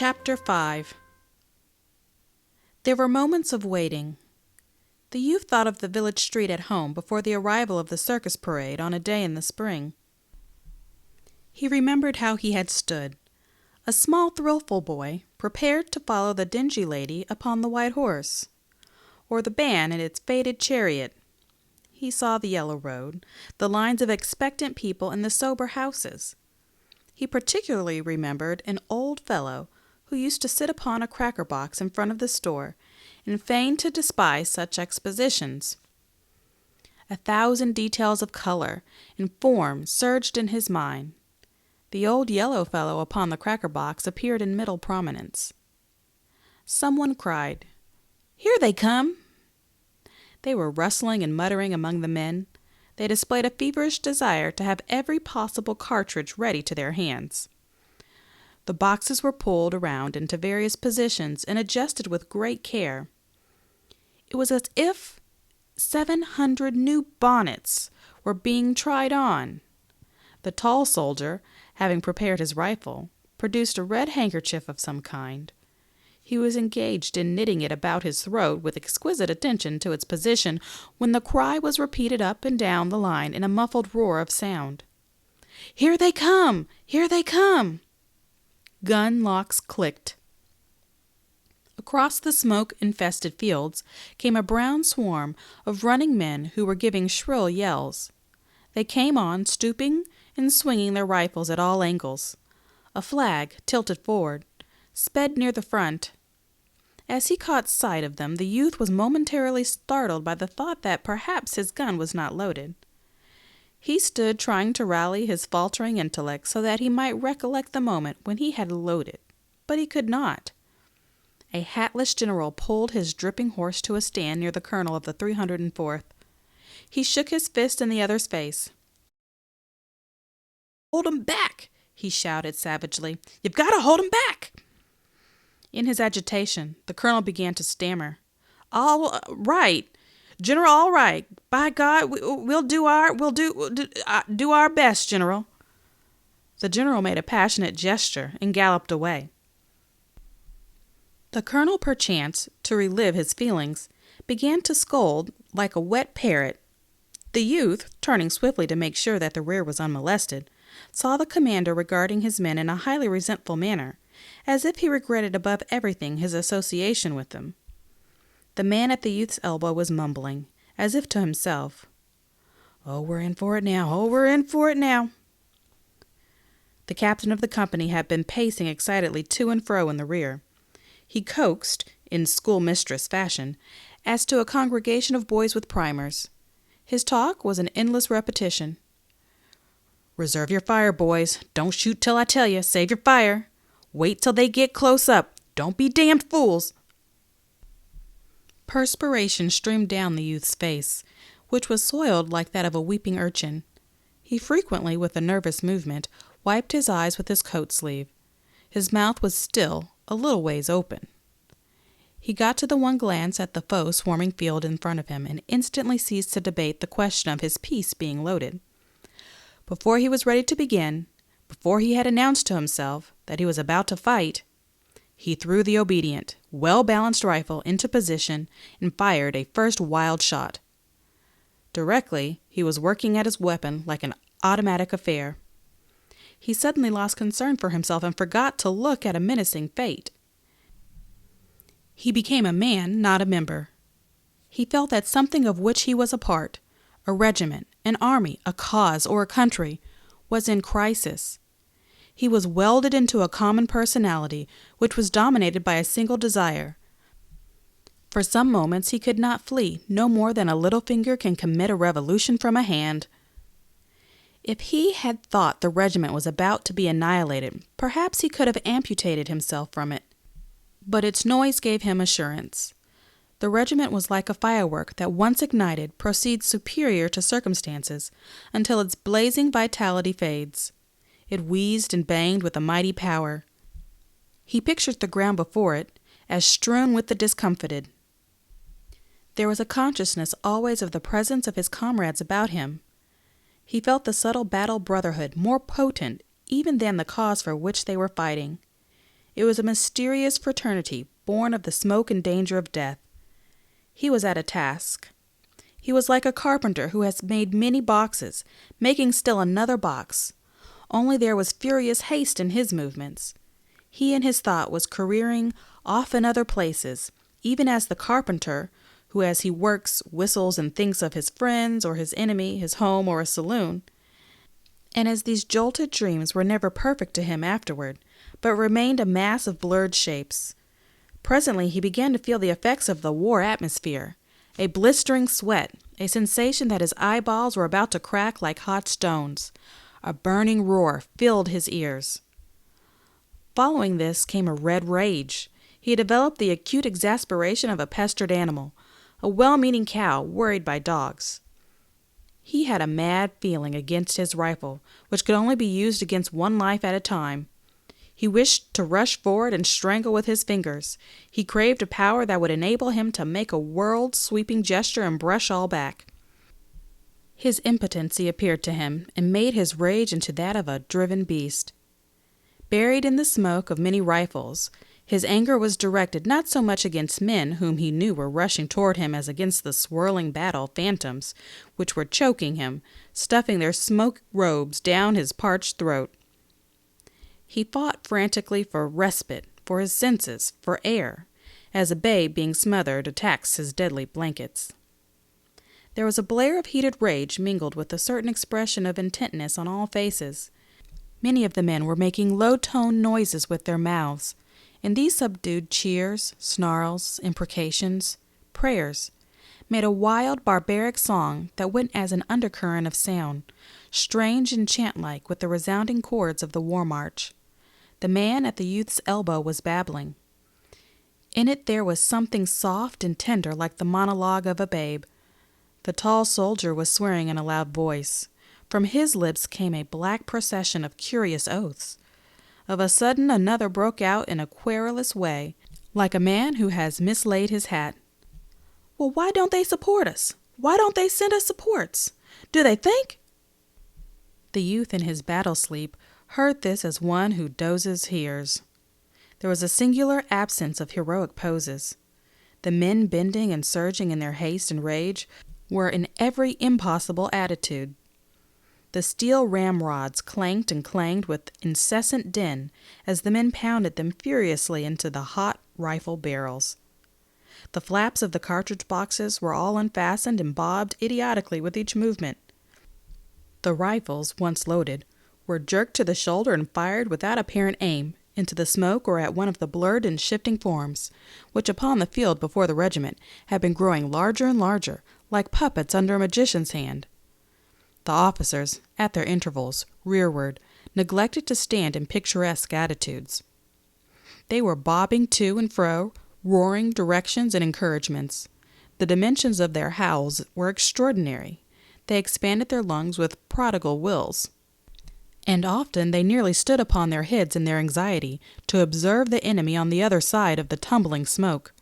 Chapter 5. There were moments of waiting. The youth thought of the village street at home before the arrival of the circus parade on a day in the spring. He remembered how he had stood, a small thrillful boy, prepared to follow the dingy lady upon the white horse, or the band in its faded chariot. He saw the yellow road, the lines of expectant people in the sober houses. He particularly remembered an old fellow who used to sit upon a cracker box in front of the store and feign to despise such expositions. 1,000 details of color and form surged in his mind. The old yellow fellow upon the cracker box appeared in middle prominence. Someone cried, "Here they come!" They were rustling and muttering among the men. They displayed a feverish desire to have every possible cartridge ready to their hands. The boxes were pulled around into various positions and adjusted with great care. It was as if 700 new bonnets were being tried on. The tall soldier, having prepared his rifle, produced a red handkerchief of some kind. He was engaged in knitting it about his throat with exquisite attention to its position when the cry was repeated up and down the line in a muffled roar of sound. "Here they come! Here they come!" Gun locks clicked. Across the smoke-infested fields came a brown swarm of running men who were giving shrill yells. They came on, stooping and swinging their rifles at all angles. A flag, tilted forward, sped near the front. As he caught sight of them, the youth was momentarily startled by the thought that perhaps his gun was not loaded. He stood trying to rally his faltering intellect so that he might recollect the moment when he had loaded, but he could not. A hatless general pulled his dripping horse to a stand near the colonel of the 304th. He shook his fist in the other's face. "Hold 'em back!" he shouted savagely. "You've got to hold 'em back!" In his agitation, the colonel began to stammer. "All right, General, all right. By God, we'll do our best, General." The general made a passionate gesture and galloped away. The colonel, perchance to relieve his feelings, began to scold like a wet parrot. The youth, turning swiftly to make sure that the rear was unmolested, saw the commander regarding his men in a highly resentful manner, as if he regretted above everything his association with them. The man at the youth's elbow was mumbling, as if to himself, "Oh, we're in for it now. Oh, we're in for it now." The captain of the company had been pacing excitedly to and fro in the rear. He coaxed, in schoolmistress fashion, as to a congregation of boys with primers. His talk was an endless repetition. "Reserve your fire, boys. Don't shoot till I tell you. Save your fire. Wait till they get close up. Don't be damned fools." Perspiration streamed down the youth's face, which was soiled like that of a weeping urchin. He frequently, with a nervous movement, wiped his eyes with his coat sleeve. His mouth was still a little ways open. He got to the one glance at the foe swarming field in front of him and instantly ceased to debate the question of his piece being loaded. Before he was ready to begin, before he had announced to himself that he was about to fight, he threw the obedient, well-balanced rifle into position and fired a first wild shot. Directly, he was working at his weapon like an automatic affair. He suddenly lost concern for himself and forgot to look at a menacing fate. He became a man, not a member. He felt that something of which he was a part, a regiment, an army, a cause, or a country, was in crisis. He was welded into a common personality, which was dominated by a single desire. For some moments he could not flee, no more than a little finger can commit a revolution from a hand. If he had thought the regiment was about to be annihilated, perhaps he could have amputated himself from it. But its noise gave him assurance. The regiment was like a firework that once ignited proceeds superior to circumstances until its blazing vitality fades. It wheezed and banged with a mighty power. He pictured the ground before it as strewn with the discomfited. There was a consciousness always of the presence of his comrades about him. He felt the subtle battle brotherhood more potent even than the cause for which they were fighting. It was a mysterious fraternity born of the smoke and danger of death. He was at a task. He was like a carpenter who has made many boxes, making still another box. Only there was furious haste in his movements. He and his thought was careering off in other places, even as the carpenter, who as he works whistles and thinks of his friends or his enemy, his home or a saloon. And as these jolted dreams were never perfect to him afterward, but remained a mass of blurred shapes. Presently he began to feel the effects of the war atmosphere, a blistering sweat, a sensation that his eyeballs were about to crack like hot stones. A burning roar filled his ears. Following this came a red rage. He had developed the acute exasperation of a pestered animal, a well-meaning cow worried by dogs. He had a mad feeling against his rifle, which could only be used against one life at a time. He wished to rush forward and strangle with his fingers. He craved a power that would enable him to make a world-sweeping gesture and brush all back. His impotency appeared to him and made his rage into that of a driven beast. Buried in the smoke of many rifles, his anger was directed not so much against men whom he knew were rushing toward him as against the swirling battle phantoms which were choking him, stuffing their smoke robes down his parched throat. He fought frantically for respite, for his senses, for air, as a babe being smothered attacks his deadly blankets. There was a blare of heated rage mingled with a certain expression of intentness on all faces. Many of the men were making low-toned noises with their mouths, and these subdued cheers, snarls, imprecations, prayers, made a wild, barbaric song that went as an undercurrent of sound, strange and chant-like with the resounding chords of the war march. The man at the youth's elbow was babbling. In it there was something soft and tender like the monologue of a babe. The tall soldier was swearing in a loud voice. From his lips came a black procession of curious oaths. Of a sudden another broke out in a querulous way, like a man who has mislaid his hat. "Well, why don't they support us? Why don't they send us supports? Do they think?" The youth in his battle sleep heard this as one who dozes hears. There was a singular absence of heroic poses. The men bending and surging in their haste and rage were in every impossible attitude. The steel ramrods clanked and clanged with incessant din as the men pounded them furiously into the hot rifle barrels. The flaps of the cartridge boxes were all unfastened and bobbed idiotically with each movement. The rifles, once loaded, were jerked to the shoulder and fired without apparent aim into the smoke or at one of the blurred and shifting forms, which upon the field before the regiment had been growing larger and larger, like puppets under a magician's hand. The officers, at their intervals, rearward, neglected to stand in picturesque attitudes. They were bobbing to and fro, roaring directions and encouragements. The dimensions of their howls were extraordinary. They expanded their lungs with prodigal wills, and often they nearly stood upon their heads in their anxiety to observe the enemy on the other side of the tumbling smoke.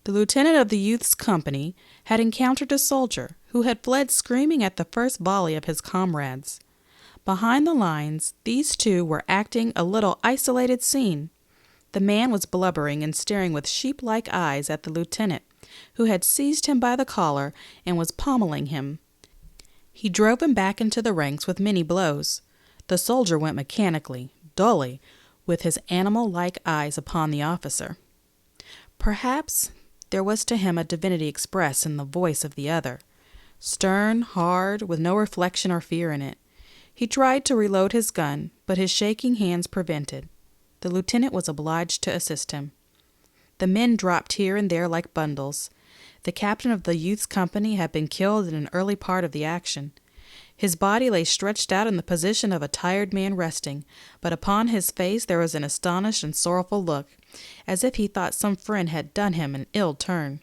The lieutenant of the youth's company had encountered a soldier who had fled screaming at the first volley of his comrades. Behind the lines, these two were acting a little isolated scene. The man was blubbering and staring with sheep-like eyes at the lieutenant, who had seized him by the collar and was pommeling him. He drove him back into the ranks with many blows. The soldier went mechanically, dully, with his animal-like eyes upon the officer. Perhaps there was to him a divinity expressed in the voice of the other, stern, hard, with no reflection or fear in it. He tried to reload his gun, but his shaking hands prevented. The lieutenant was obliged to assist him. The men dropped here and there like bundles. The captain of the youth's company had been killed in an early part of the action. His body lay stretched out in the position of a tired man resting, but upon his face there was an astonished and sorrowful look, as if he thought some friend had done him an ill turn.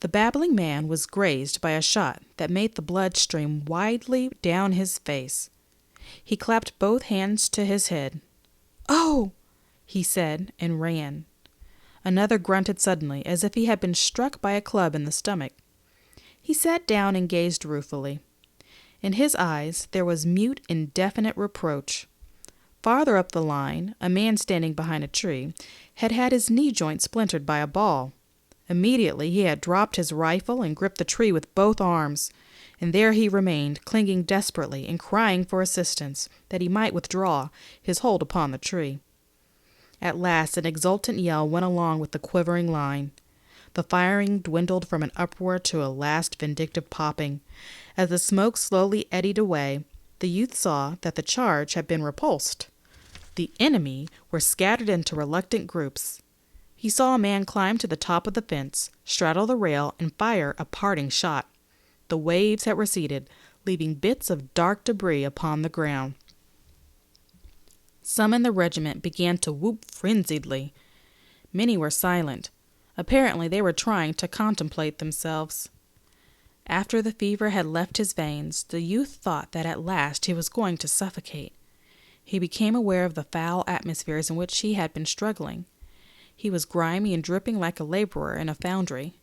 The babbling man was grazed by a shot that made the blood stream widely down his face. He clapped both hands to his head. "Oh!" he said, and ran. Another grunted suddenly, as if he had been struck by a club in the stomach. He sat down and gazed ruefully. In his eyes there was mute, indefinite reproach. Farther up the line, a man standing behind a tree had had his knee joint splintered by a ball. Immediately he had dropped his rifle and gripped the tree with both arms, and there he remained, clinging desperately and crying for assistance, that he might withdraw his hold upon the tree. At last an exultant yell went along with the quivering line. The firing dwindled from an uproar to a last vindictive popping. As the smoke slowly eddied away, the youth saw that the charge had been repulsed. The enemy were scattered into reluctant groups. He saw a man climb to the top of the fence, straddle the rail, and fire a parting shot. The waves had receded, leaving bits of dark debris upon the ground. Some in the regiment began to whoop frenziedly. Many were silent. Apparently they were trying to contemplate themselves. After the fever had left his veins, the youth thought that at last he was going to suffocate. He became aware of the foul atmospheres in which he had been struggling. He was grimy and dripping like a laborer in a foundry.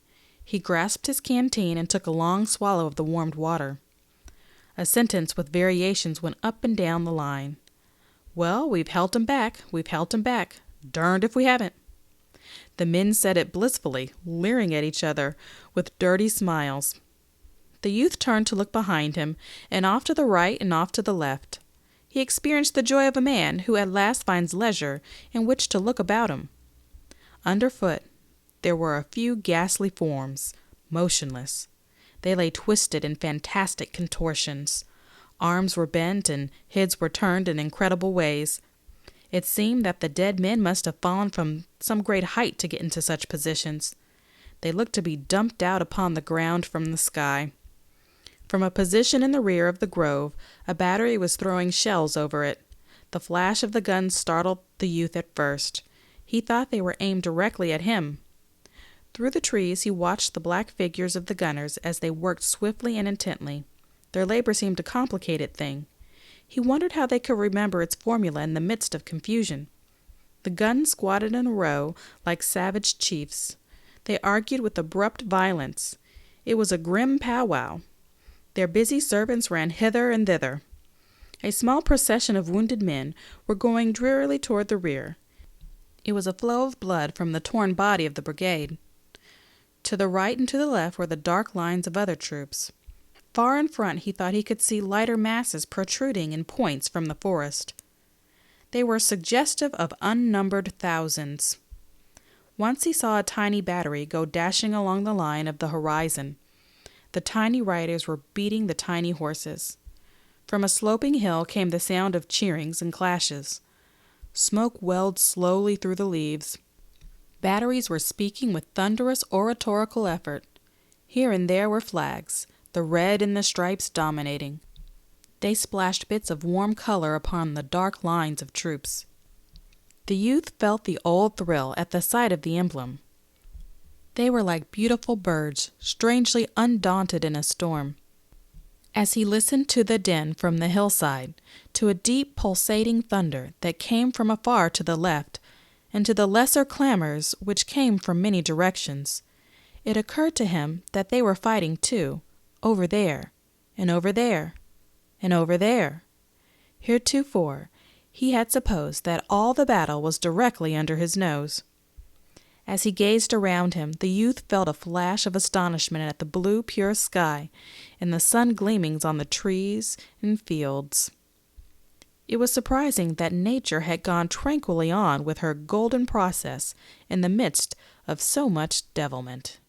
He grasped his canteen and took a long swallow of the warmed water. A sentence with variations went up and down the line. "Well, we've helt 'em back, we've helt 'em back. Durned if we haven't." The men said it blissfully, leering at each other with dirty smiles. The youth turned to look behind him, and off to the right and off to the left. He experienced the joy of a man who at last finds leisure in which to look about him. Underfoot, there were a few ghastly forms, motionless. They lay twisted in fantastic contortions. Arms were bent and heads were turned in incredible ways. It seemed that the dead men must have fallen from some great height to get into such positions. They looked to be dumped out upon the ground from the sky. From a position in the rear of the grove, a battery was throwing shells over it. The flash of the guns startled the youth at first. He thought they were aimed directly at him. Through the trees he watched the black figures of the gunners as they worked swiftly and intently. Their labor seemed a complicated thing. He wondered how they could remember its formula in the midst of confusion. The guns squatted in a row like savage chiefs. They argued with abrupt violence. It was a grim powwow. Their busy servants ran hither and thither. A small procession of wounded men were going drearily toward the rear. It was a flow of blood from the torn body of the brigade. To the right and to the left were the dark lines of other troops. Far in front he thought he could see lighter masses protruding in points from the forest. They were suggestive of unnumbered thousands. Once he saw a tiny battery go dashing along the line of the horizon. The tiny riders were beating the tiny horses. From a sloping hill came the sound of cheerings and clashes. Smoke welled slowly through the leaves. Batteries were speaking with thunderous oratorical effort. Here and there were flags, the red and the stripes dominating. They splashed bits of warm color upon the dark lines of troops. The youth felt the old thrill at the sight of the emblem. They were like beautiful birds, strangely undaunted in a storm. As he listened to the din from the hillside, to a deep pulsating thunder that came from afar to the left, and to the lesser clamors which came from many directions, it occurred to him that they were fighting too, over there, and over there, and over there. Heretofore, he had supposed that all the battle was directly under his nose. As he gazed around him, the youth felt a flash of astonishment at the blue, pure sky and the sun gleamings on the trees and fields. It was surprising that nature had gone tranquilly on with her golden process in the midst of so much devilment.